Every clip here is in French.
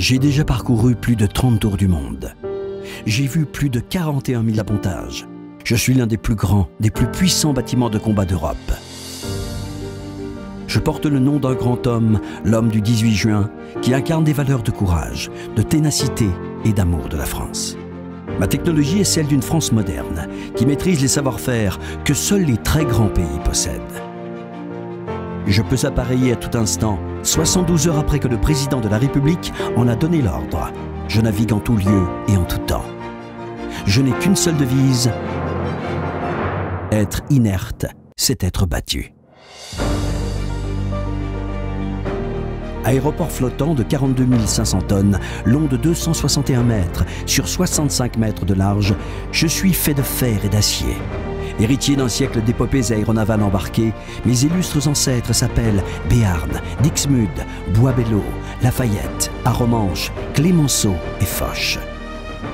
J'ai déjà parcouru plus de 30 tours du monde. J'ai vu plus de 41 000 appontages. Je suis l'un des plus grands, des plus puissants bâtiments de combat d'Europe. Je porte le nom d'un grand homme, l'homme du 18 juin, qui incarne des valeurs de courage, de ténacité et d'amour de la France. Ma technologie est celle d'une France moderne, qui maîtrise les savoir-faire que seuls les très grands pays possèdent. Je peux appareiller à tout instant, 72 heures après que le président de la République en a donné l'ordre. Je navigue en tout lieu et en tout temps. Je n'ai qu'une seule devise: être inerte, c'est être battu. Aéroport flottant de 42 500 tonnes, long de 261 mètres, sur 65 mètres de large, je suis fait de fer et d'acier. Héritier d'un siècle d'épopées aéronavales embarquées, mes illustres ancêtres s'appellent Béarn, Dixmude, Boisbello, Lafayette, Arromanches, Clémenceau et Foch.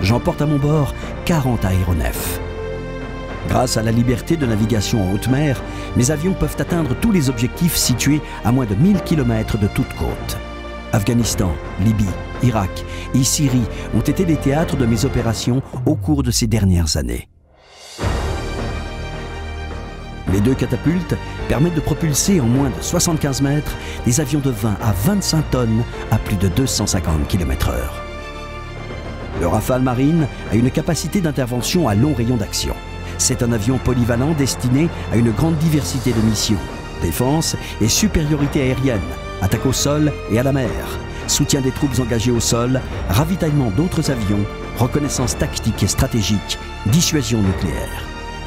J'emporte à mon bord 40 aéronefs. Grâce à la liberté de navigation en haute mer, mes avions peuvent atteindre tous les objectifs situés à moins de 1000 km de toute côte. Afghanistan, Libye, Irak et Syrie ont été les théâtres de mes opérations au cours de ces dernières années. Les deux catapultes permettent de propulser en moins de 75 mètres des avions de 20 à 25 tonnes à plus de 250 km/h. Le Rafale Marine a une capacité d'intervention à long rayon d'action. C'est un avion polyvalent destiné à une grande diversité de missions. Défense et supériorité aérienne, attaque au sol et à la mer, soutien des troupes engagées au sol, ravitaillement d'autres avions, reconnaissance tactique et stratégique, dissuasion nucléaire.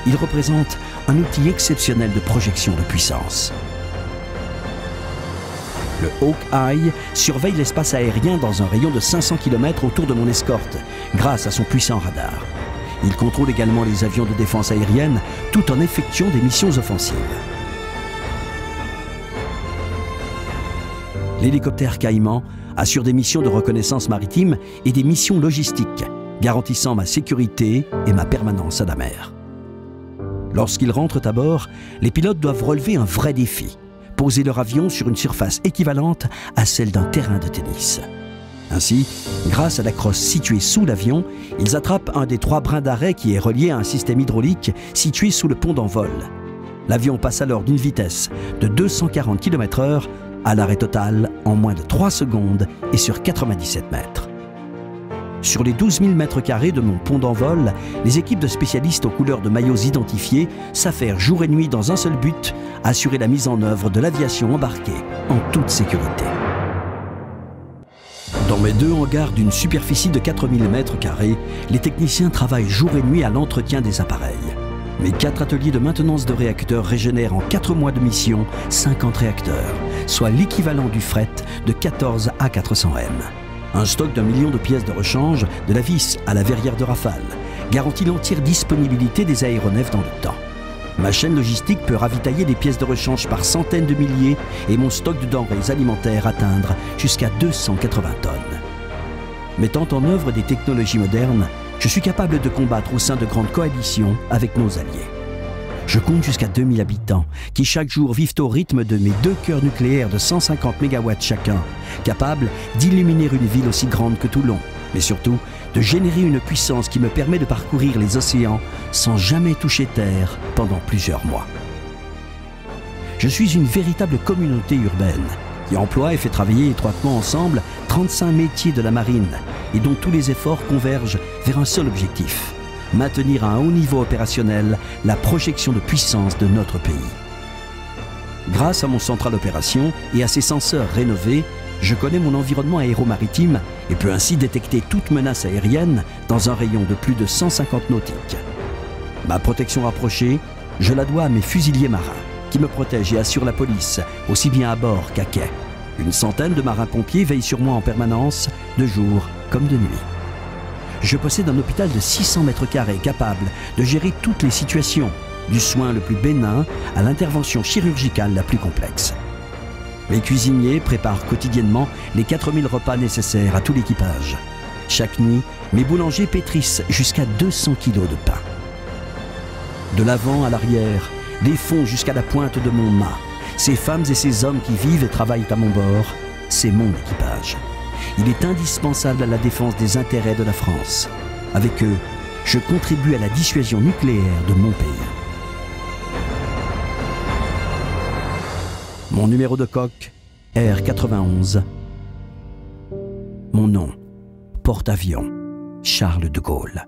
Il représente un outil exceptionnel de projection de puissance. Le Hawkeye surveille l'espace aérien dans un rayon de 500 km autour de mon escorte, grâce à son puissant radar. Il contrôle également les avions de défense aérienne tout en effectuant des missions offensives. L'hélicoptère Caïman assure des missions de reconnaissance maritime et des missions logistiques, garantissant ma sécurité et ma permanence à la mer. Lorsqu'ils rentrent à bord, les pilotes doivent relever un vrai défi: poser leur avion sur une surface équivalente à celle d'un terrain de tennis. Ainsi, grâce à la crosse située sous l'avion, ils attrapent un des 3 brins d'arrêt qui est relié à un système hydraulique situé sous le pont d'envol. L'avion passe alors d'une vitesse de 240 km/h à l'arrêt total en moins de 3 secondes et sur 97 mètres. Sur les 12 000 m² de mon pont d'envol, les équipes de spécialistes aux couleurs de maillots identifiés s'affairent jour et nuit dans un seul but: assurer la mise en œuvre de l'aviation embarquée en toute sécurité. Dans mes 2 hangars d'une superficie de 4000 m², les techniciens travaillent jour et nuit à l'entretien des appareils. Mes 4 ateliers de maintenance de réacteurs régénèrent en 4 mois de mission 50 réacteurs, soit l'équivalent du fret de 14 A400M. Un stock d'1 million de pièces de rechange, de la vis à la verrière de Rafale, garantit l'entière disponibilité des aéronefs dans le temps. Ma chaîne logistique peut ravitailler des pièces de rechange par centaines de milliers et mon stock de denrées alimentaires atteindre jusqu'à 280 tonnes. Mettant en œuvre des technologies modernes, je suis capable de combattre au sein de grandes coalitions avec nos alliés. Je compte jusqu'à 2000 habitants qui chaque jour vivent au rythme de mes 2 cœurs nucléaires de 150 MW chacun, capables d'illuminer une ville aussi grande que Toulon, mais surtout de générer une puissance qui me permet de parcourir les océans sans jamais toucher terre pendant plusieurs mois. Je suis une véritable communauté urbaine qui emploie et fait travailler étroitement ensemble 35 métiers de la marine et dont tous les efforts convergent vers un seul objectif: maintenir à un haut niveau opérationnel la projection de puissance de notre pays. Grâce à mon central opération et à ses senseurs rénovés, je connais mon environnement aéromaritime et peux ainsi détecter toute menace aérienne dans un rayon de plus de 150 nautiques. Ma protection rapprochée, je la dois à mes fusiliers marins, qui me protègent et assurent la police, aussi bien à bord qu'à quai. Une centaine de marins-pompiers veillent sur moi en permanence, de jour comme de nuit. Je possède un hôpital de 600 m² capable de gérer toutes les situations, du soin le plus bénin à l'intervention chirurgicale la plus complexe. Mes cuisiniers préparent quotidiennement les 4000 repas nécessaires à tout l'équipage. Chaque nuit, mes boulangers pétrissent jusqu'à 200 kg de pain. De l'avant à l'arrière, des fonds jusqu'à la pointe de mon mât, ces femmes et ces hommes qui vivent et travaillent à mon bord, c'est mon équipage. Il est indispensable à la défense des intérêts de la France. Avec eux, je contribue à la dissuasion nucléaire de mon pays. Mon numéro de coque, R91. Mon nom, porte-avions, Charles de Gaulle.